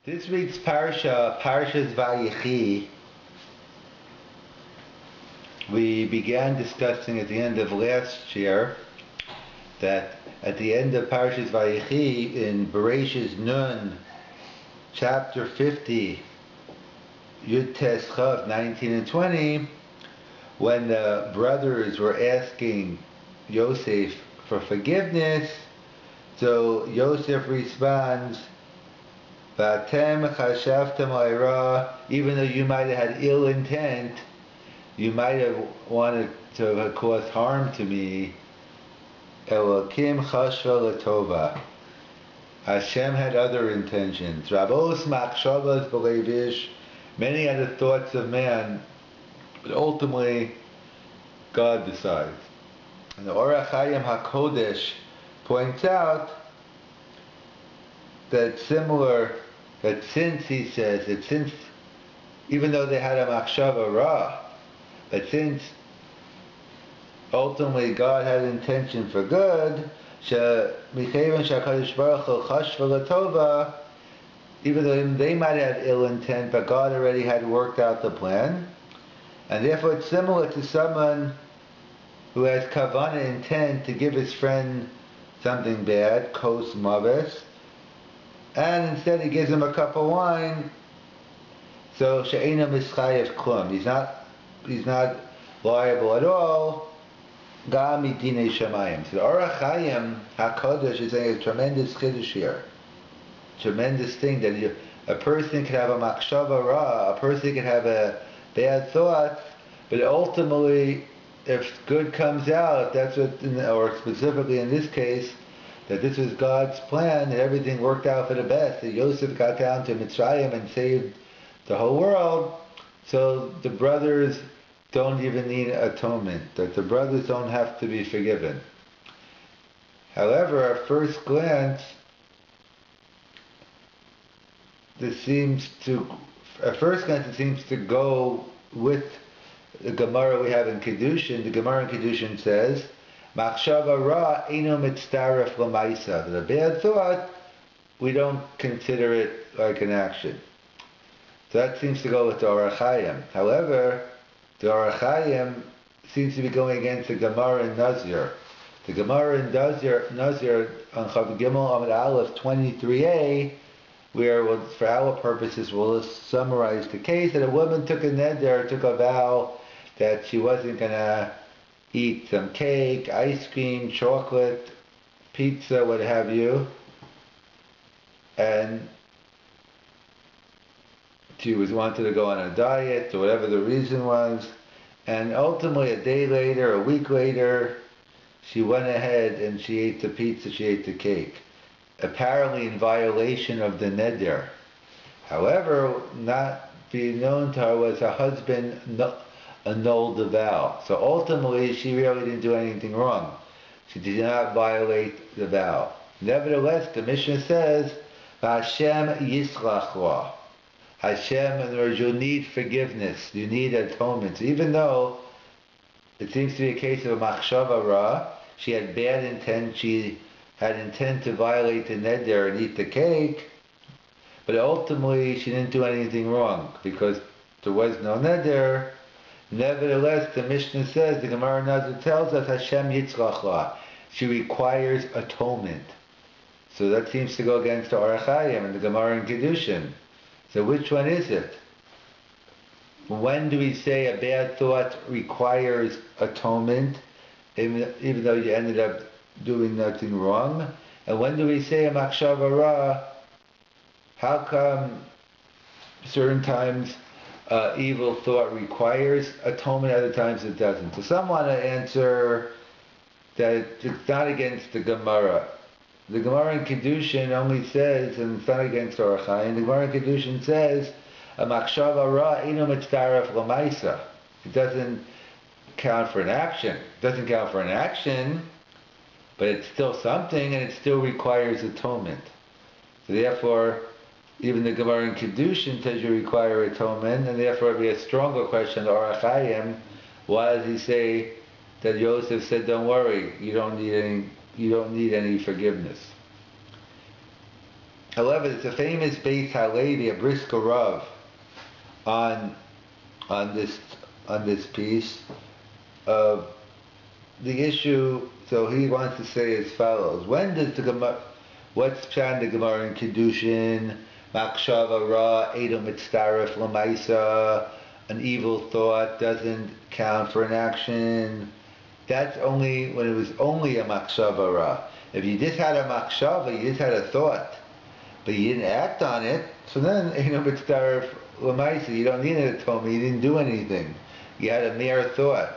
This week's parsha, Parshas Vayechi, we began discussing at the end of last year that at the end of Parshas Vayechi in Bereshis Nun, chapter 50, Yud Tes Chav 19 and 20, when the brothers were asking Yosef for forgiveness, so Yosef responds, Vatem chashavtem ayra, even though you might have had ill intent, you might have wanted to cause harm to me. Elokim chashva latova. Hashem had other intentions. Rabos machshavas b'leivish. Many are the thoughts of man, but ultimately God decides. And the Orach Chaim HaKodesh points out that since he says that since, even though they had a machshava ra, but since ultimately God had intention for good, even though they might have ill intent, but God already had worked out the plan, and therefore it's similar to someone who has kavanah intent to give his friend something bad, kos maves, and instead he gives him a cup of wine, so she'ena mischayev klum. He's not liable at all. Gam midinei shamayim. So the Orach Chaim HaKadosh is saying a tremendous chiddush here, tremendous thing that a person can have a machshava ra, a person can have a bad thought, but ultimately, if good comes out, that's what, or specifically in this case, that this was God's plan, and everything worked out for the best. That Yosef got down to Mitzrayim and saved the whole world. So the brothers don't even need atonement. That the brothers don't have to be forgiven. However, at first glance, it seems to go with the Gemara we have in Kedushin. The Gemara in Kedushin says, Machshava ra eino mitztaref l'maisa. The bad thought, we don't consider it like an action. So that seems to go with the Orach Chaim. However, the Orach Chaim seems to be going against the Gemara in Nazir. The Gemara in Nazir on Chav Gimel Amud Aleph 23a, where for our purposes we'll summarize the case that a woman took a vow that she wasn't going to eat some cake, ice cream, chocolate, pizza, what have you, and she wanted to go on a diet or whatever the reason was, and ultimately a day later, a week later, she went ahead and she ate the pizza, she ate the cake, apparently in violation of the neder. However, not being known to her was her husband annulled the vow. So ultimately, she really didn't do anything wrong. She did not violate the vow. Nevertheless, the Mishnah says, Hashem yislach la. Hashem, in other words, you need forgiveness. You need atonement. So even though it seems to be a case of a machshava ra, she had bad intent, she had intent to violate the neder and eat the cake, but ultimately she didn't do anything wrong because there was no neder. Nevertheless, the Mishnah says, the Gemara Nazir tells us, Hashem yitzlach la. She requires atonement. So that seems to go against the Orach Chaim and the Gemara in Kedushin. So which one is it? When do we say a bad thought requires atonement, even though you ended up doing nothing wrong? And when do we say a machshava ra? How come certain times evil thought requires atonement, other times it doesn't? So some want to answer that it's not against the Gemara. The Gemara in Kedushin only says, and it's not against Orach Chaim, the Gemara in Kedushin says, a machshava ra eino mitztaref l'maisa. It doesn't count for an action. It doesn't count for an action, but it's still something, and it still requires atonement. So therefore, even the Gemara in Kedushin says you require atonement, and therefore it would be a stronger question to Orach Chaim. Why does he say that Yosef said, "Don't worry, you don't need any forgiveness"? However, there's a famous Beis Halevi, a brisker Rav, on on this on this piece of the issue. So he wants to say as follows: when does the Gemara, what's pshat the Gemara in Kiddushin? Machshava ra edom mitzaref lamaisa. An evil thought doesn't count for an action. That's only when it was only a machshava ra. If you just had a machshava, you just had a thought, but you didn't act on it, so then edom mitzaref lamaisa. You don't need an atonement. You didn't do anything. You had a mere thought.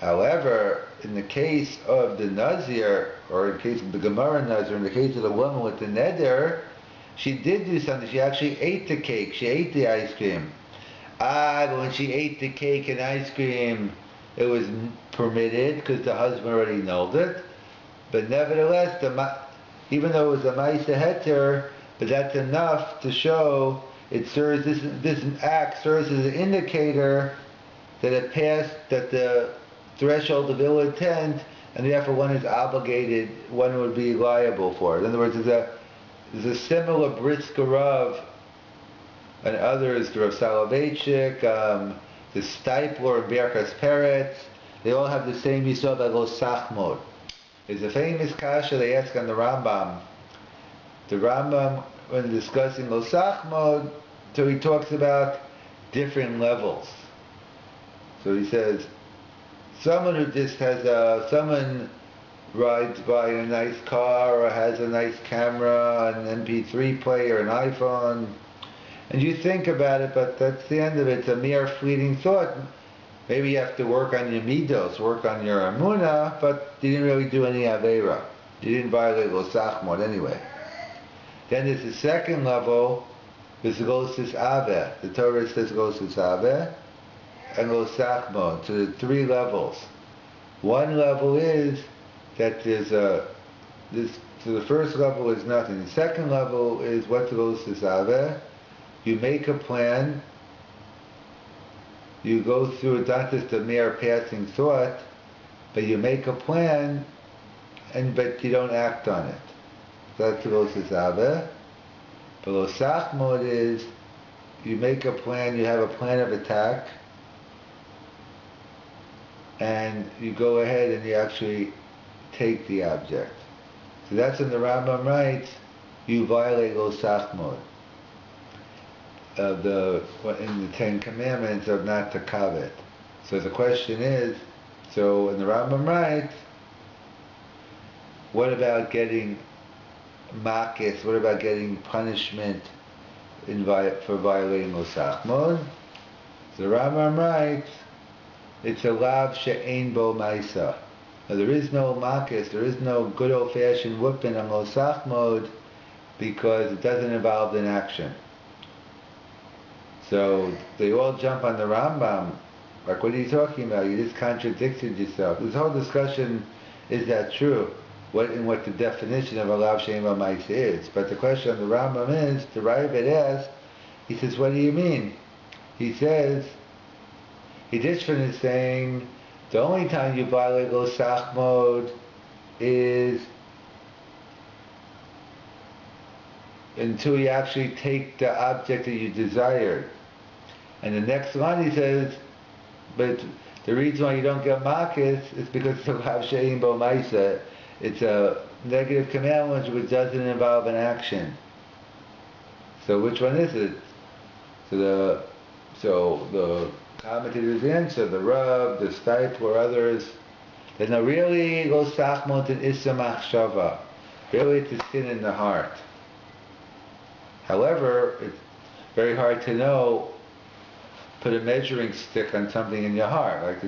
However, in the case of the Nazir, or in the case of the Gemara Nazir, in the case of the woman with the neder, she did do something. She actually ate the cake. She ate the ice cream. But when she ate the cake and ice cream, it was permitted because the husband already knows it. But nevertheless, even though it was a ma'aseh heter, but that's enough to show it serves this act serves as an indicator that it passed, that the threshold of ill intent, and therefore one is obligated, one would be liable for it. In other words, there's a similar brisker Rav and others, the Rav Soloveitchik, the Stipler, and Bereshis Peretz, they all have the same yisod agos sachmod. There's a famous kasha they ask on the Rambam. The Rambam, when discussing lo sachmod, so he talks about different levels. So he says, someone who just has someone rides by in a nice car or has a nice camera, an MP3 player, an iPhone, and you think about it, but that's the end of it. It's a mere fleeting thought. Maybe you have to work on your midos, work on your amunah, but you didn't really do any aveira. You didn't violate lo sachmod anyway. Then there's the second level, there's gosis aveh. The Torah says gosis aveh and lo sachmod. So there's three levels. One level is that so the first level is nothing. The second level is what's gosis aveh. You make a plan, you go through it, not just a mere passing thought, but you make a plan, but you don't act on it. That's the gosis aveh. But lo sachmod is, you make a plan, you have a plan of attack, and you go ahead and you actually take the object. So that's when the Rambam writes, you violate lo sachmod. In the Ten Commandments of not to covet. So the question is, so when the Rambam writes, what about getting makis? What about getting punishment for violating lo sachmod? So the Rambam writes, it's a lav she'ein bo ma'isa. Now there is no makis, there is no good old-fashioned whipping on lo sachmod because it doesn't involve an action. So they all jump on the Rambam, like, what are you talking about? You just contradicted yourself. This whole discussion, is that true? What the definition of a lav she'ein bo ma'isa is. But the question of the Rambam is, the Rabbi asks, he says, what do you mean? He says, he just finished saying, the only time you violate lo sachmod is until you actually take the object that you desired. And the next line he says, but the reason why you don't get makis is because it's a lav she'ein bo ma'isa. It's a negative commandment which doesn't involve an action. So which one is it? So the commentators answer, the Rav, the Stipler, others, that no, really lo sachmod is a machshava. Really it's a sin in the heart. However, it's very hard to know, put a measuring stick on something in your heart. Like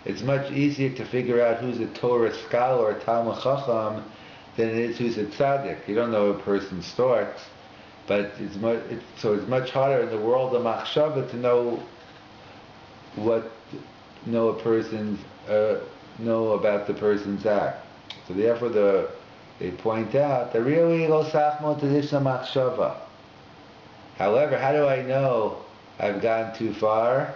it's much easier to figure out who's a Torah scholar or Talmud Chacham than it is who's a tzaddik. You don't know a person's thoughts, but it's much harder in the world of machshava to know about the person's act. So therefore they point out that really lo sachmod is a machshava. However, how do I know I've gone too far?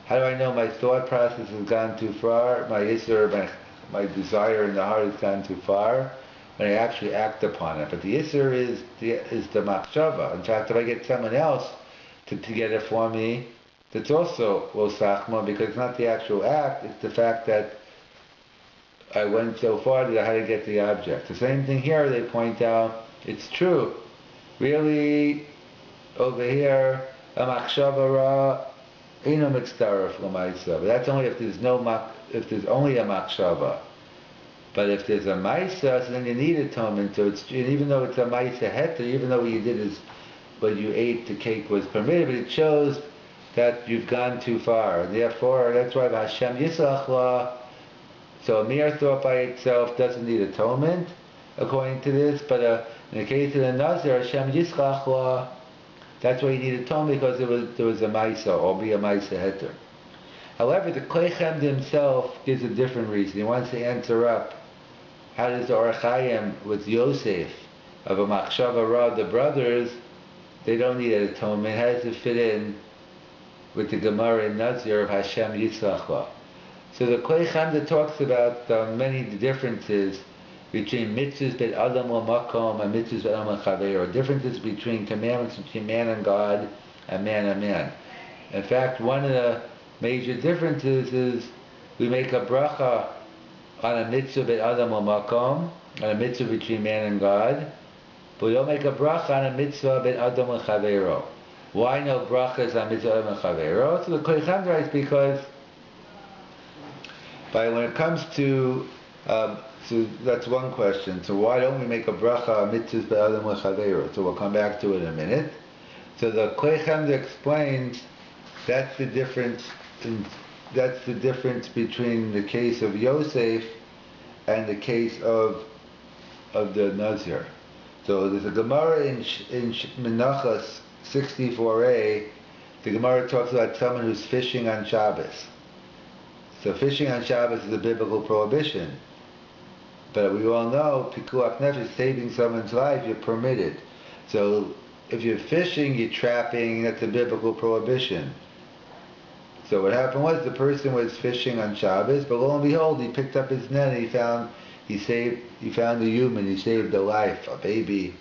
How do I know my thought process has gone too far? My desire in the heart has gone too far? when I actually act upon it. But the Isser is the Machshava. In fact, if I get someone else to get it for me, that's also Lo Sachma, because it's not the actual act, it's the fact that I went so far that I had to get the object. The same thing here, they point out, it's true. Really, over here, a Machshava Ra, Ino Mitzdaref L'Maisa. But that's only if there's if there's only a Machshava. But if there's a Maisa, so then you need atonement. So it's, even though it's a Maisa Heter, even though what you did is what you ate, the cake was permitted, but it shows that you've gone too far. And therefore, that's why Hashem Yisrach La, so a mere thought by itself doesn't need atonement, according to this, but in the case of the Nazir, Hashem Yisrach La, that's why you need atonement, because there was a Maisa, or be a Maisa Heter. However, the Kleichem himself gives a different reason. He wants to answer up, how does the Orach Chaim with Yosef of a Machshava Ra, the brothers, they don't need an atonement. How does it fit in with the Gemara in Nazir of Hashem Yitzchak La? So the Kleichem that talks about many differences between mitzvahs bet adam makom and mitzvahs bet adam chaver, differences between commandments between man and God and man. In fact, one of the major differences is we make a bracha on a mitzvah bet adam makom, on a mitzvah between man and God, but we don't make a bracha on a mitzvah bet adam chavero. Why no brachas on mitzvah adam chavero? So the Kleichem writes because when it comes to so that's one question. So why don't we make a bracha on mitzvahs bet adam chavero? So we'll come back to it in a minute. So the Kleichem explains that's the difference. That's the difference between the case of Yosef and the case of the Nazir. So there's a Gemara in Menachos 64a. The Gemara talks about someone who's fishing on Shabbos. So fishing on Shabbos is a biblical prohibition. But we all know, Pikuach Nefesh, saving someone's life, you're permitted. So if you're fishing, you're trapping, that's a biblical prohibition. So what happened was the person was fishing on Shabbos, but lo and behold, he picked up his net and he found a human, he saved a life, a baby.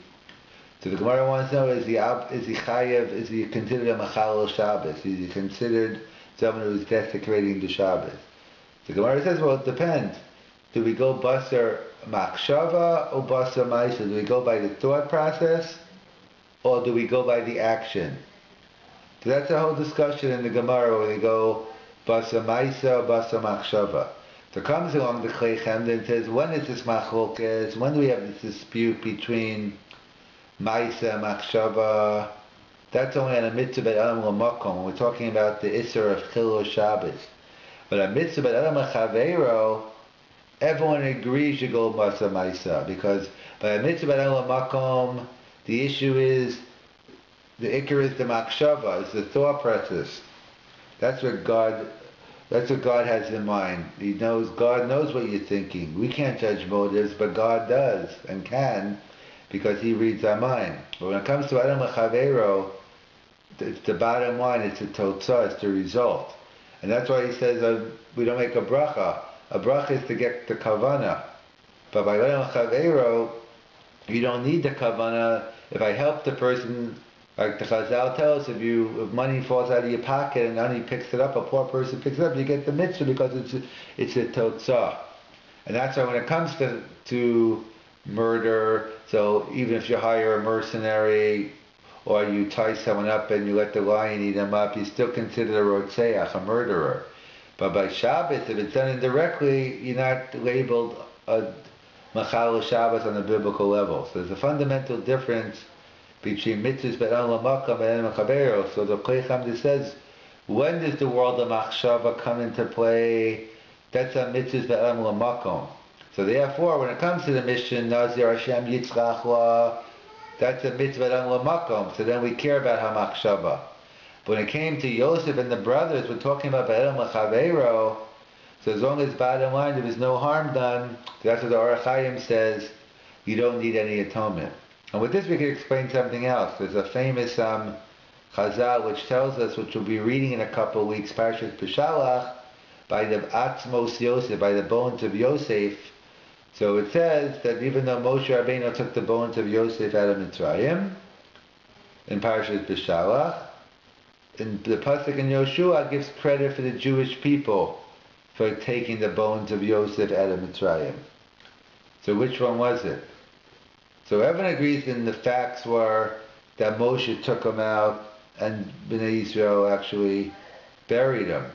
So the Gemara wants to know, is he chayev, is he considered a machal Shabbos? Is he considered someone who's desecrating the Shabbos? The Gemara says, well, it depends. Do we go basar machshava or basar maisa? Do we go by the thought process or do we go by the action? So that's a whole discussion in the Gemara where they go basar maisa or basar machshava. So comes along the Kleichem and says, when is this machlokes? When do we have this dispute between maisa and machshava? That's only on a mitzvah bet adam l'makom. When we're talking about the Isser of Chilul Shabbos. But a mitzvah bet adam l'chaveiro, everyone agrees you go basa maisa, because by a mitzvah bet adam l'makom, the issue is, the ikar is the machshava, it's the thought process. That's what God has in mind. God knows what you're thinking. We can't judge motives, but God does and can, because He reads our mind. But when it comes to adam l'chaveiro, it's the bottom line, it's the totzah, it's the result. And that's why he says we don't make a bracha. A bracha is to get the kavana. But by adam l'chaveiro, you don't need the kavana. If I help the person, like the Chazal tells, if money falls out of your pocket and only picks it up, a poor person picks it up, you get the mitzvah because it's a totzah. And that's why when it comes to murder, so even if you hire a mercenary, or you tie someone up and you let the lion eat them up, you still consider a rotzeach, a murderer. But by Shabbos, if it's done indirectly, you're not labeled a machal Shabbos on a biblical level. So there's a fundamental difference between mitzvahs bet adam l'makom and chavero. So the Kleichem says, when does the world of machshava come into play? That's a mitzvahs bet adam l'makom. So therefore, when it comes to the mission, Nazir Hashem Yitzchak La, that's a mitzvah dan l'makom. So then we care about hamachshava. But when it came to Yosef and the brothers, we're talking about b'edam l'chaveiro. So as long as bottom line there was no harm done, that's what the Orach Chaim says. You don't need any atonement. And with this, we can explain something else. There's a famous Chazal which tells us, which we'll be reading in a couple of weeks, Parshas Peshalach, by the Atzmos Yosef, by the bones of Yosef. So it says that even though Moshe Rabbeinu took the bones of Yosef out of Mitzrayim, in Parashat B'Shalach, in the Pasuk in Yoshua gives credit for the Jewish people for taking the bones of Yosef out of Mitzrayim. So which one was it? So everyone agrees in the facts were that Moshe took them out and Bnei Israel actually buried them.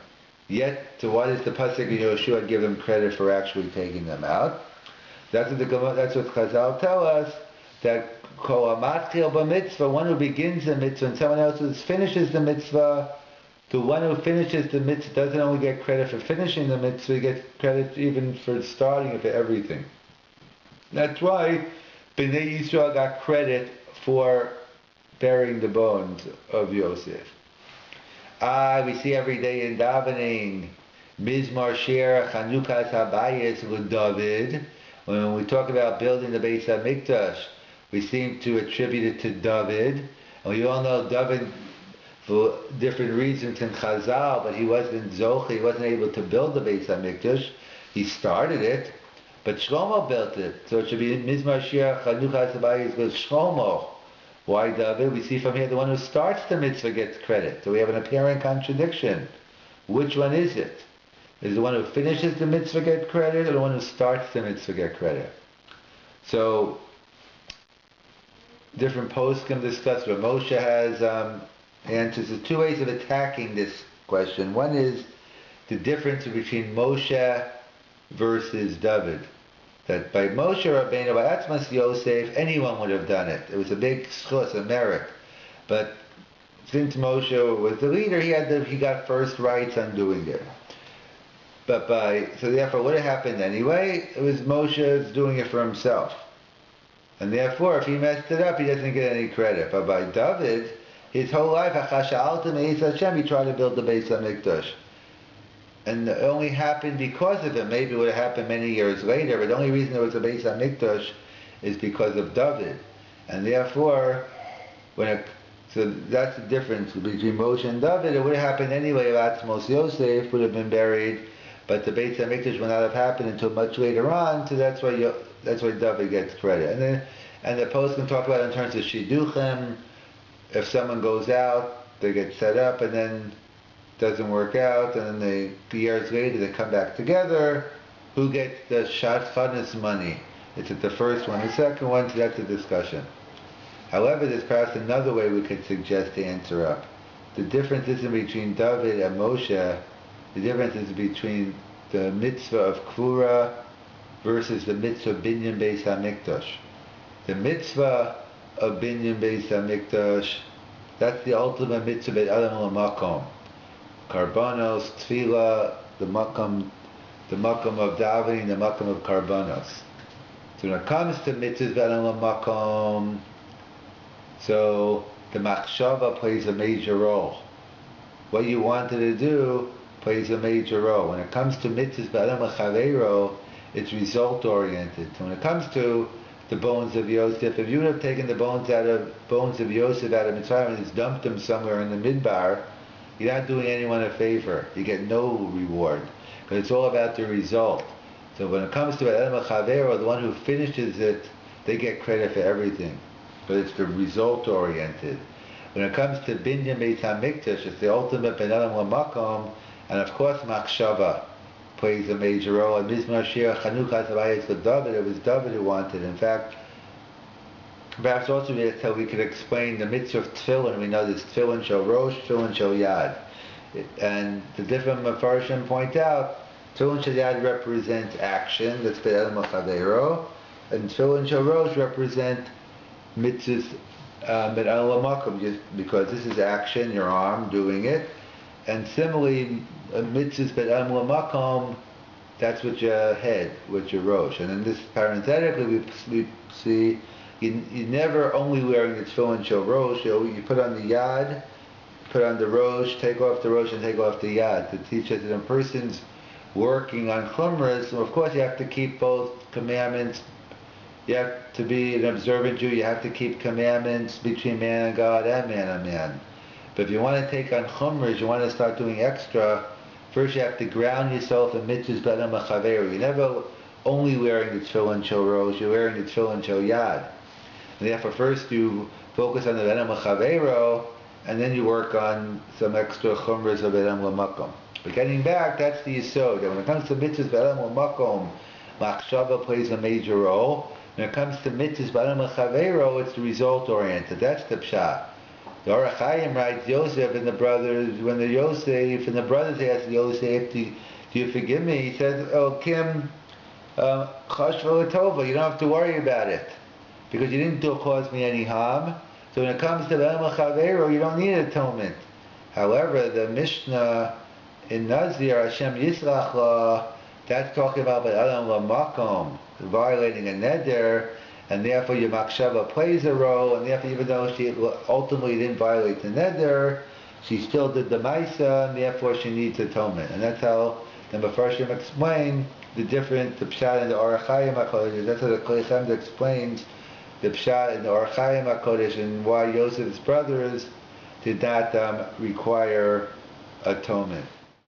Yet, so why does the Pasuk in Yoshua give them credit for actually taking them out? That's what Chazal tell us, that Kol HaMatchil b'mitzvah, one who begins the mitzvah and someone else who finishes the mitzvah, the one who finishes the mitzvah doesn't only get credit for finishing the mitzvah, he gets credit even for starting it, for everything. That's why Bnei Yisrael got credit for burying the bones of Yosef. We see every day in davening, Mizmar Shir Chanukas Habayis with David. When we talk about building the Beis HaMikdash, we seem to attribute it to David. And we all know David, for different reasons in Chazal, but he wasn't Zoche, he wasn't able to build the Beis HaMikdash. He started it, but Shlomo built it. So it should be Mizmar Shir Chanukas Habayis with Shlomo. Why David? We see from here the one who starts the mitzvah gets credit. So we have an apparent contradiction. Which one is it? Is the one who finishes the mitzvah get credit, or the one who starts the mitzvah get credit? So different posts can discuss what Moshe has answers. There's two ways of attacking this question. One is the difference between Moshe versus David. That by Moshe Rabbeinu, by Atzmas Yosef, anyone would have done it. It was a big schus, a merit. But since Moshe was the leader, he got first rights on doing it. So therefore, what had happened anyway? It was Moshe doing it for himself. And therefore, if he messed it up, he doesn't get any credit. But by David, his whole life, he tried to build the Beis HaMikdash. And it only happened because of him. Maybe it would have happened many years later, but the only reason there was a Beis HaMikdash is because of David. And therefore, so that's the difference between Moshe and David. It would have happened anyway if Atzmos Yosef would have been buried, but the Beis HaMikdash would not have happened until much later on, so that's why David gets credit. And the post can talk about it in terms of Shidduchim. If someone goes out, they get set up, and then doesn't work out, and then years later they come back together. Who gets the Shadchanis money? Is it the first one, the second one? So that's a discussion. However, there's perhaps another way we could suggest to answer up. The difference isn't between David and Moshe. The difference is between the mitzvah of Kvura versus the mitzvah of Binyan Beis HaMikdash. The mitzvah of Binyan Beis HaMikdash, that's the ultimate mitzvah Beit Adam L'Makom. Karbanos, Tefillah, the makam of davening, the makam of karbanos. So when it comes to mitzvahs v'adam makom, so the machshava plays a major role. What you wanted to do plays a major role. When it comes to mitzvahs v'adam chavero, it's result oriented. So when it comes to the bones of Yosef, if you would have taken the bones of Yosef out of Mitzrayim and just dumped them somewhere in the midbar, you're not doing anyone a favor. You get no reward. Because it's all about the result. So when it comes to Adam Chavero, the one who finishes it, they get credit for everything. But it's the result oriented. When it comes to Binyan Beis HaMikdash, it's the ultimate Ben Adam L'Makom, and of course Machshava plays a major role. And Mizmar Shir Chanukas Habayis for David, it was David who wanted. In fact, perhaps also that's how we could explain the mitzvah of tefillin. We know there's tefillin shel rosh, tefillin shel yad. And the different Mefarshim point out, tefillin shel yad represents action, that's B'Adam L'Chavero, and tefillin shel rosh represent mitzvahs B'Adam L'Makom, just because this is action, your arm doing it. And similarly, mitzvahs B'Adam L'Makom, that's with your head, with your rosh. And in this, parenthetically, we see you're never only wearing the tefillin shel rosh. You put on the yad, put on the rosh, take off the rosh, and take off the yad. To teach us that a person's working on chumras, so of course you have to keep both commandments. You have to be an observant Jew. You have to keep commandments between man and God and man and man. But if you want to take on chumras, you want to start doing extra, first you have to ground yourself in mitzvahs b'adam chaveru. You never only wearing the tefillin shel rosh, you're wearing the tefillin shel yad. And therefore, first you focus on the Vedam L'Chaveiro, and then you work on some extra chumras of Vedam L'Makom. But getting back, that's the yisod. And when it comes to mitzvahs Vedam L'Makom, Machshava plays a major role. When it comes to mitzvahs Vedam L'Chaveiro, it's the result-oriented. That's the pshat. The Orach Chaim writes, Yosef and the brothers, when the Yosef and the brothers asked Yosef, do you forgive me? He said, oh, Kim, Chashva Tova, you don't have to worry about it, because you didn't cause me any harm. So when it comes to Vedam L'Chaveiro, you don't need atonement. However, the Mishnah in Nazir, Hashem Yisrach La, that's talking about Vedam L'Makom, violating a neder, and therefore your Makshava plays a role, and therefore even though she ultimately didn't violate the neder, she still did the Maisa, and therefore she needs atonement. And that's how the Mefarshim explain the Pshat in the Orach Chaim HaKodesh. That's how the Kli Chemda explains the Pshat in the Orach Chaim HaKodesh and why Yosef's brothers did not require atonement.